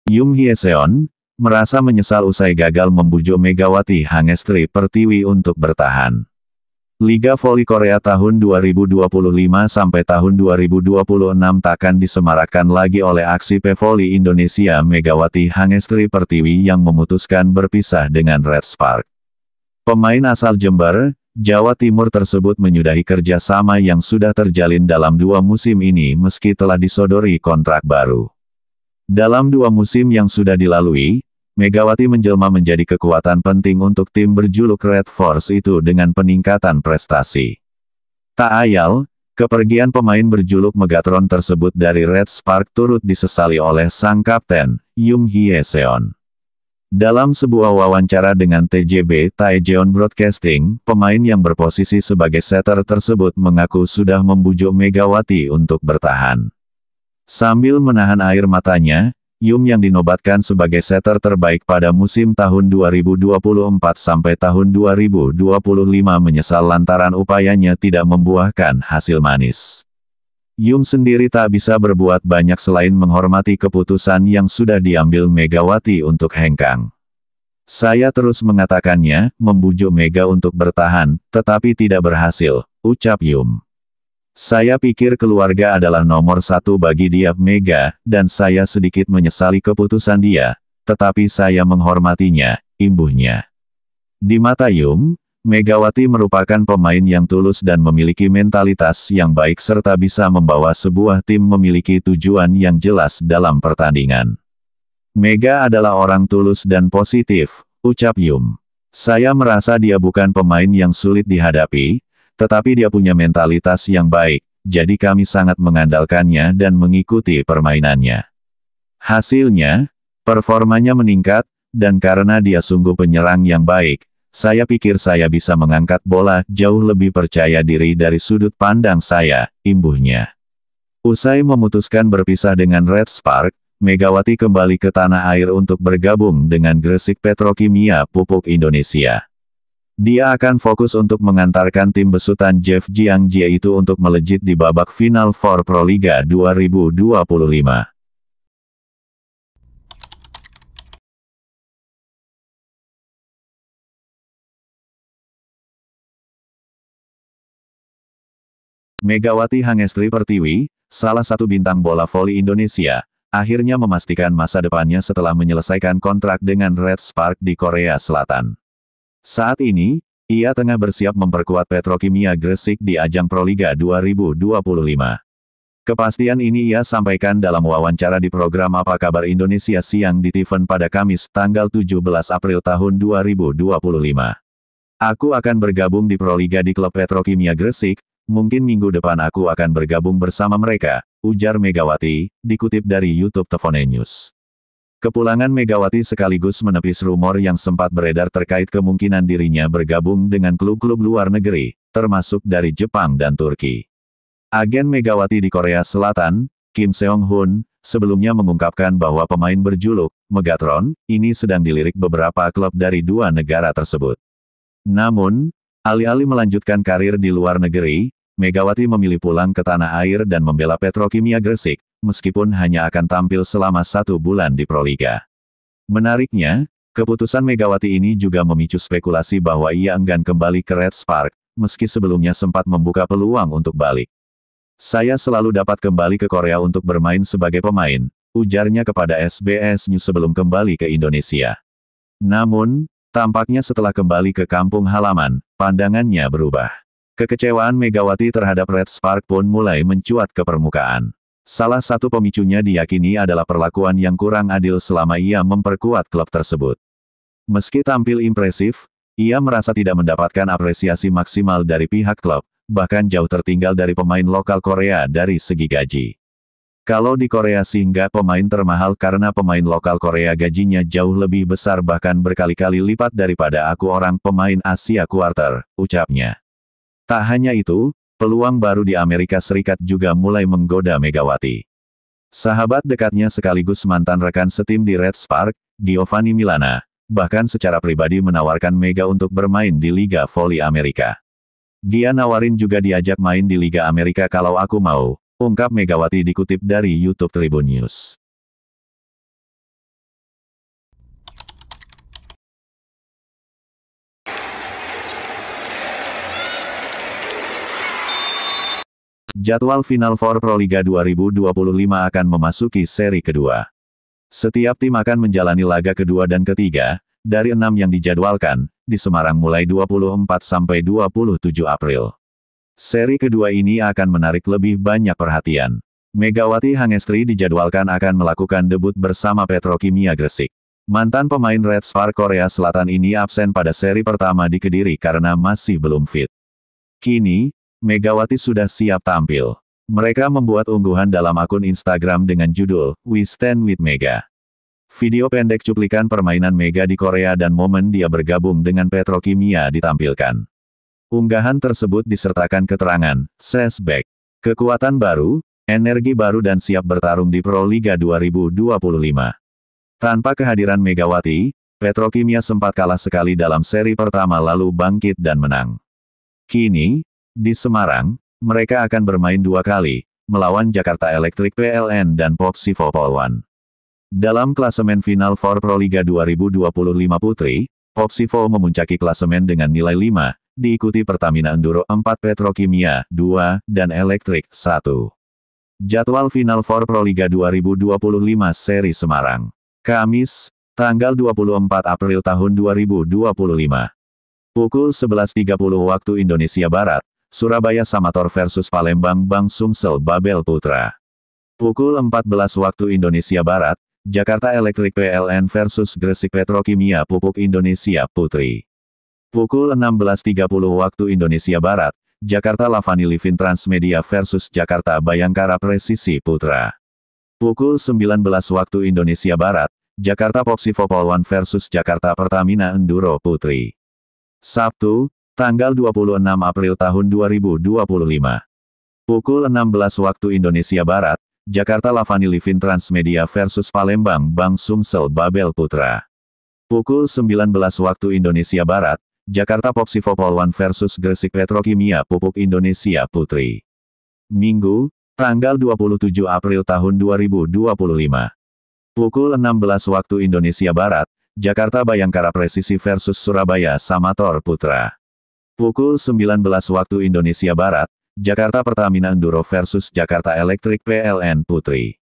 Yum Hyeseon, merasa menyesal usai gagal membujuk Megawati Hangestri Pertiwi untuk bertahan. Liga Voli Korea tahun 2025 sampai tahun 2026 takkan disemarakan lagi oleh aksi Pevoli Indonesia Megawati Hangestri Pertiwi yang memutuskan berpisah dengan Red Spark. Pemain asal Jember, Jawa Timur tersebut menyudahi kerjasama yang sudah terjalin dalam 2 musim ini meski telah disodori kontrak baru. Dalam 2 musim yang sudah dilalui, Megawati menjelma menjadi kekuatan penting untuk tim berjuluk Red Force itu dengan peningkatan prestasi. Tak ayal, kepergian pemain berjuluk Megatron tersebut dari Red Spark turut disesali oleh sang kapten, Yum Hyeseon. Dalam sebuah wawancara dengan TJB Taejeon Broadcasting, pemain yang berposisi sebagai setter tersebut mengaku sudah membujuk Megawati untuk bertahan. Sambil menahan air matanya, Yum yang dinobatkan sebagai setter terbaik pada musim tahun 2024 sampai tahun 2025 menyesal lantaran upayanya tidak membuahkan hasil manis. Yum sendiri tak bisa berbuat banyak selain menghormati keputusan yang sudah diambil Megawati untuk hengkang. Saya terus mengatakannya, membujuk Mega untuk bertahan, tetapi tidak berhasil, ucap Yum. Saya pikir keluarga adalah nomor 1 bagi dia Mega, dan saya sedikit menyesali keputusan dia, tetapi saya menghormatinya, imbuhnya. Di mata Yum, Megawati merupakan pemain yang tulus dan memiliki mentalitas yang baik serta bisa membawa sebuah tim memiliki tujuan yang jelas dalam pertandingan. Mega adalah orang tulus dan positif, ucap Yum. Saya merasa dia bukan pemain yang sulit dihadapi, tetapi dia punya mentalitas yang baik, jadi kami sangat mengandalkannya dan mengikuti permainannya. Hasilnya, performanya meningkat, dan karena dia sungguh penyerang yang baik, saya pikir saya bisa mengangkat bola jauh lebih percaya diri dari sudut pandang saya, imbuhnya. Usai memutuskan berpisah dengan Red Spark, Megawati kembali ke tanah air untuk bergabung dengan Gresik Petrokimia Pupuk Indonesia. Dia akan fokus untuk mengantarkan tim besutan Jeff Jiangjie itu untuk melejit di babak final for Proliga 2025. Megawati Hangestri Pertiwi, salah satu bintang bola voli Indonesia, akhirnya memastikan masa depannya setelah menyelesaikan kontrak dengan Red Spark di Korea Selatan. Saat ini, ia tengah bersiap memperkuat Petrokimia Gresik di ajang Proliga 2025. Kepastian ini ia sampaikan dalam wawancara di program Apa Kabar Indonesia Siang di TVN pada Kamis, tanggal 17 April tahun 2025. Aku akan bergabung di Proliga di klub Petrokimia Gresik, mungkin minggu depan aku akan bergabung bersama mereka, ujar Megawati, dikutip dari YouTube Tvone News. Kepulangan Megawati sekaligus menepis rumor yang sempat beredar terkait kemungkinan dirinya bergabung dengan klub-klub luar negeri, termasuk dari Jepang dan Turki. Agen Megawati di Korea Selatan, Kim Seong-hun, sebelumnya mengungkapkan bahwa pemain berjuluk Megatron ini sedang dilirik beberapa klub dari 2 negara tersebut. Namun, alih-alih melanjutkan karir di luar negeri, Megawati memilih pulang ke tanah air dan membela Petrokimia Gresik, meskipun hanya akan tampil selama 1 bulan di Proliga. Menariknya, keputusan Megawati ini juga memicu spekulasi bahwa ia enggan kembali ke Red Spark, meski sebelumnya sempat membuka peluang untuk balik. Saya selalu dapat kembali ke Korea untuk bermain sebagai pemain, ujarnya kepada SBS News sebelum kembali ke Indonesia. Namun, tampaknya setelah kembali ke kampung halaman, pandangannya berubah. Kekecewaan Megawati terhadap Red Spark pun mulai mencuat ke permukaan. Salah satu pemicunya diyakini adalah perlakuan yang kurang adil selama ia memperkuat klub tersebut. Meski tampil impresif, ia merasa tidak mendapatkan apresiasi maksimal dari pihak klub, bahkan jauh tertinggal dari pemain lokal Korea dari segi gaji. Kalau di Korea sih nggak pemain termahal karena pemain lokal Korea gajinya jauh lebih besar bahkan berkali-kali lipat daripada aku orang pemain Asia Quarter, ucapnya. Tak hanya itu, peluang baru di Amerika Serikat juga mulai menggoda Megawati. Sahabat dekatnya sekaligus mantan rekan setim di Red Spark, Giovanni Milana, bahkan secara pribadi menawarkan Mega untuk bermain di Liga Voli Amerika. Dia nawarin juga diajak main di Liga Amerika kalau aku mau, ungkap Megawati dikutip dari YouTube Tribun News. Jadwal final For Proliga 2025 akan memasuki seri kedua. Setiap tim akan menjalani laga kedua dan ketiga, dari 6 yang dijadwalkan, di Semarang mulai 24 sampai 27 April. Seri kedua ini akan menarik lebih banyak perhatian. Megawati Hangestri dijadwalkan akan melakukan debut bersama Petrokimia Gresik. Mantan pemain Red Spark Korea Selatan ini absen pada seri pertama di Kediri karena masih belum fit. Kini, Megawati sudah siap tampil. Mereka membuat unggahan dalam akun Instagram dengan judul, "We Stand with Mega". Video pendek cuplikan permainan Mega di Korea dan momen dia bergabung dengan Petrokimia ditampilkan. Unggahan tersebut disertakan keterangan, "Says back. Kekuatan baru, energi baru dan siap bertarung di Pro Liga 2025. Tanpa kehadiran Megawati, Petrokimia sempat kalah sekali dalam seri pertama lalu bangkit dan menang. Kini, di Semarang, mereka akan bermain 2 kali, melawan Jakarta Electric PLN dan Popsivo Polwan. Dalam klasemen final For Proliga 2025 Putri, Popsivo memuncaki klasemen dengan nilai 5, diikuti Pertamina Enduro 4 Petrokimia 2, dan Electric 1. Jadwal final For Proliga 2025 seri Semarang. Kamis, tanggal 24 April tahun 2025. Pukul 11.30 waktu Indonesia Barat, Surabaya Samator versus Palembang Bang Sumsel Babel Putra. Pukul 14 waktu Indonesia Barat, Jakarta Electric PLN versus Gresik Petrokimia Pupuk Indonesia Putri. Pukul 16.30 waktu Indonesia Barat, Jakarta Lavani Livin Transmedia versus Jakarta Bayangkara Presisi Putra. Pukul 19 waktu Indonesia Barat, Jakarta Popsivo Polwan versus Jakarta Pertamina Enduro Putri. Sabtu, tanggal 26 April tahun 2025. Pukul 16 waktu Indonesia Barat, Jakarta Lavani Livin Transmedia versus Palembang Bang Sumsel Babel Putra. Pukul 19 waktu Indonesia Barat, Jakarta Popsivo Polwan versus Gresik Petrokimia Pupuk Indonesia Putri. Minggu, tanggal 27 April tahun 2025. Pukul 16 waktu Indonesia Barat, Jakarta Bayangkara Presisi versus Surabaya Samator Putra. Pukul 19 waktu Indonesia Barat, Jakarta Pertamina Enduro versus Jakarta Electric PLN Putri.